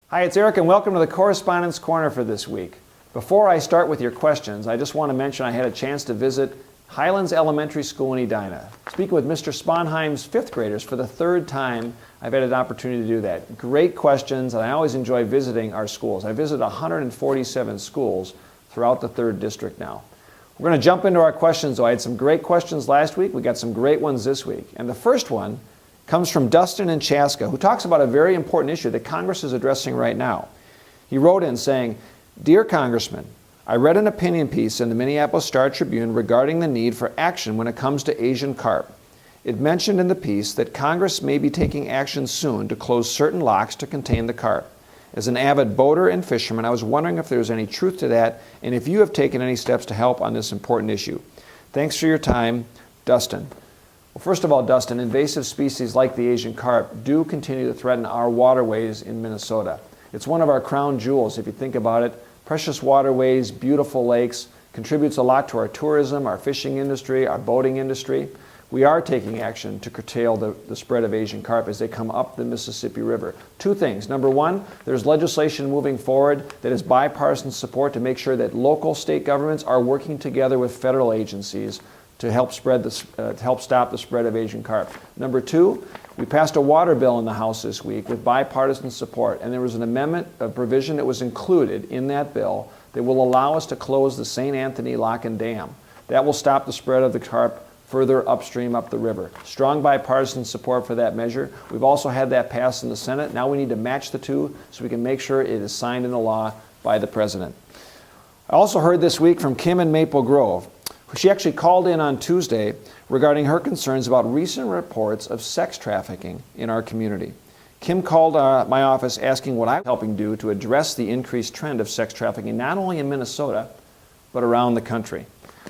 Hi, it's Erik and welcome to the Correspondence Corner for this week. Before I start with your questions, I just want to mention I had a chance to visit Highlands Elementary School in Edina. Speaking with Mr. Sponheim's fifth graders for the third time, I've had an opportunity to do that. Great questions, and I always enjoy visiting our schools. I visited 147 schools throughout the 3rd District now. We're going to jump into our questions, though. I had some great questions last week. We got some great ones this week. And the first one comes from Dustin in Chaska, who talks about a very important issue that Congress is addressing right now. He wrote in saying, "Dear Congressman, I read an opinion piece in the Minneapolis Star-Tribune regarding the need for action when it comes to Asian carp. It mentioned in the piece that Congress may be taking action soon to close certain locks to contain the carp. As an avid boater and fisherman, I was wondering if there was any truth to that and if you have taken any steps to help on this important issue. Thanks for your time, Dustin." Well, first of all, Dustin, invasive species like the Asian carp do continue to threaten our waterways in Minnesota. It's one of our crown jewels, if you think about it. Precious waterways, beautiful lakes, contributes a lot to our tourism, our fishing industry, our boating industry. We are taking action to curtail the spread of Asian carp as they come up the Mississippi River. Two things. Number one, there's legislation moving forward that is bipartisan support to make sure that local state governments are working together with federal agencies to help stop the spread of Asian carp. Number two, we passed a water bill in the House this week with bipartisan support, and there was an amendment, a provision that was included in that bill that will allow us to close the St. Anthony Lock and Dam. That will stop the spread of the carp further upstream up the river. Strong bipartisan support for that measure. We've also had that passed in the Senate. Now we need to match the two so we can make sure it is signed into law by the President. I also heard this week from Kim in Maple Grove. She actually called in on Tuesday regarding her concerns about recent reports of sex trafficking in our community. Kim called my office asking what I'm helping do to address the increased trend of sex trafficking, not only in Minnesota, but around the country.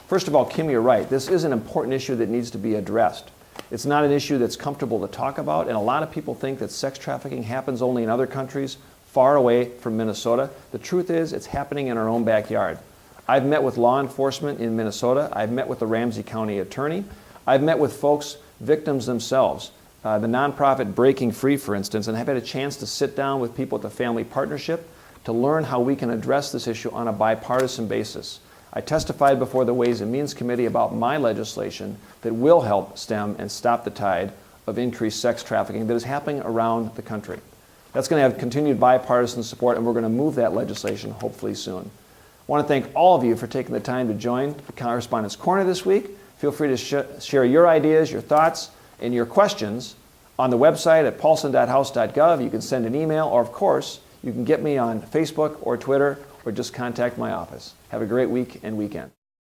First of all, Kim, you're right. This is an important issue that needs to be addressed. It's not an issue that's comfortable to talk about, and a lot of people think that sex trafficking happens only in other countries far away from Minnesota. The truth is, it's happening in our own backyard. I've met with law enforcement in Minnesota. I've met with the Ramsey County attorney. I've met with folks, victims themselves. The nonprofit Breaking Free, for instance, and have had a chance to sit down with people at the Family Partnership to learn how we can address this issue on a bipartisan basis. I testified before the Ways and Means Committee about my legislation that will help stem and stop the tide of increased sex trafficking that is happening around the country. That's going to have continued bipartisan support, and we're going to move that legislation hopefully soon. I want to thank all of you for taking the time to join the Correspondence Corner this week. Feel free to share your ideas, your thoughts, and your questions on the website at paulsen.house.gov. You can send an email, or of course, you can get me on Facebook or Twitter, or just contact my office. Have a great week and weekend.